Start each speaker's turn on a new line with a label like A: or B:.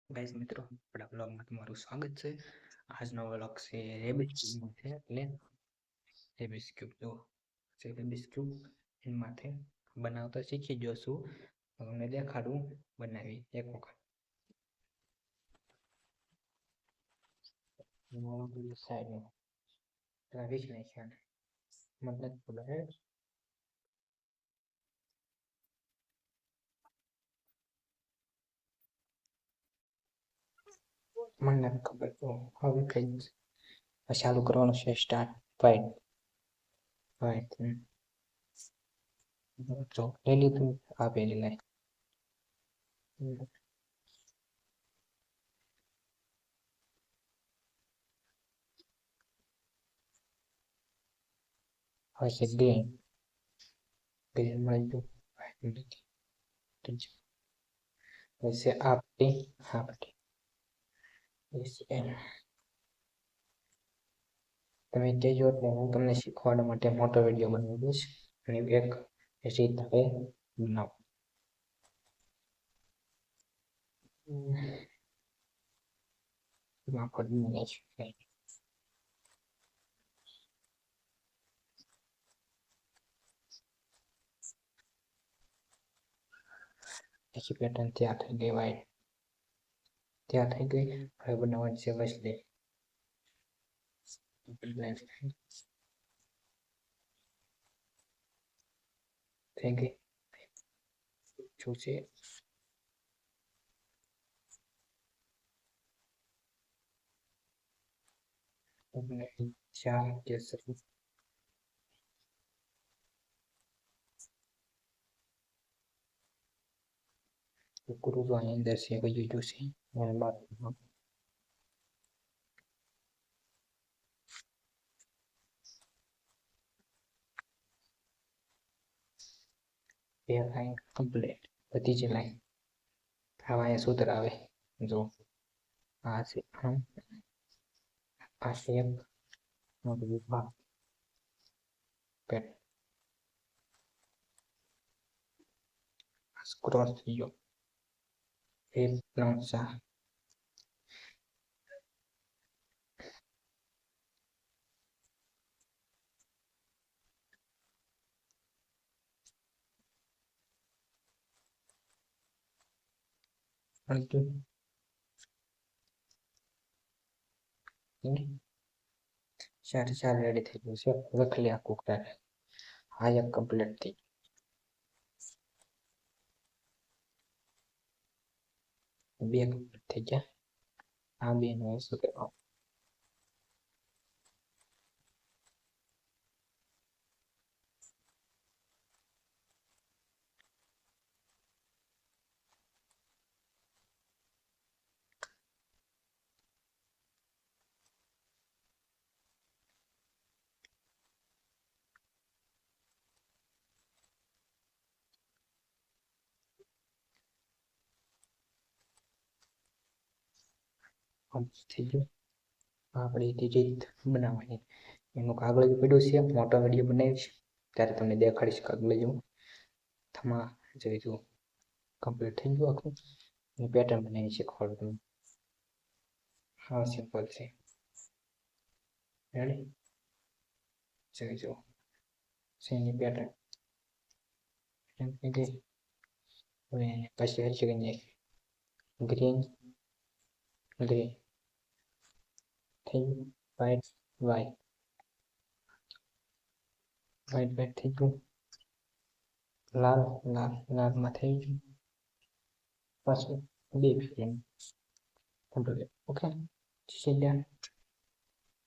A: Guys મિત્રો, આપણા બ્લોગમાં તમારું સ્વાગત છે. આજનો બ્લોગ છે રેબિસ ક્યુબ છે, એટલે રેબિસ ક્યુબ જો છે રેબિસ ક્યુબ એમાંથી બનાવતા શીખી જોશું. તમને દેખાડું બનાવી એક વખત. સાઈડ વીસ નાખ્યા મને નથી ખબર. મને નથી ખબર તો હવે કઈ ચાલુ કરવાનું છે. સ્ટાર્ટ ફાઈટ ફાઈટ જો લઈ લીધું. આ પેલી લાઈ હવે છે ગ્રીન ગ્રીન મળી ગયું. વૈસે આપટી આપટી તમે કહેજો એટલે હું તમને શીખવાડવા માટે મોટો વિડીયો બનાવી દઈશ. અને એક રીત હવે બનાવો. એમાં પણ આખી પેટર્ન તૈયાર થઈ ગઈ. વાઈટ તૈયાર થઈ ગઈ. હવે બનાવવાની છે વસલી. થઈ ગઈ શું છે? ચાર કેસરી કુકરું તો અહીં અંદર છે. કયું જોશે બે લાઈન કમ્પ્લીટ. બધી જ લાઈન આવા અહીંયા સૂત્ર આવે. જો આ છે આ છે એક મોટો વિભાગ પેટ ક્રોસ થઈ ગયો. એક ત્રણ ચાર ચાર ચાર રેડી થઈ ગયું છે. રખલી આ કુકરા આ એક કમ્પ્લીટ થઈ બે કમ્પ્લીટ થઈ ગયા. આ બે નો શું કહેવાય? થઈ ગયું. આપણે રીત બનાવવાની એનું કાગળ પડ્યું છે. મોટો વિડીયો બનાવીશ ત્યારે તમને દેખાડીશ. કાગળ જેવું થમા જોઈશું. કમ્પ્લીટ થઈ ગયું આખું. એની પેટર્ન બનાવી શીખવાડું તમને. હા, સિમ્પલ છે. રેડી જોઈજો એની પેટર્ન. હવે પછી હજી કઈ ગ્રીન ગ્રીન થઈ ગયું. વ્હાઈટ વ્હાઈટ વ્હાઈટ વ્હાઈટ થઈ ગયું. લાલ લાલ લાલમાં થઈ ગયું. પાછું બે ફ્રેમ. ઓકે,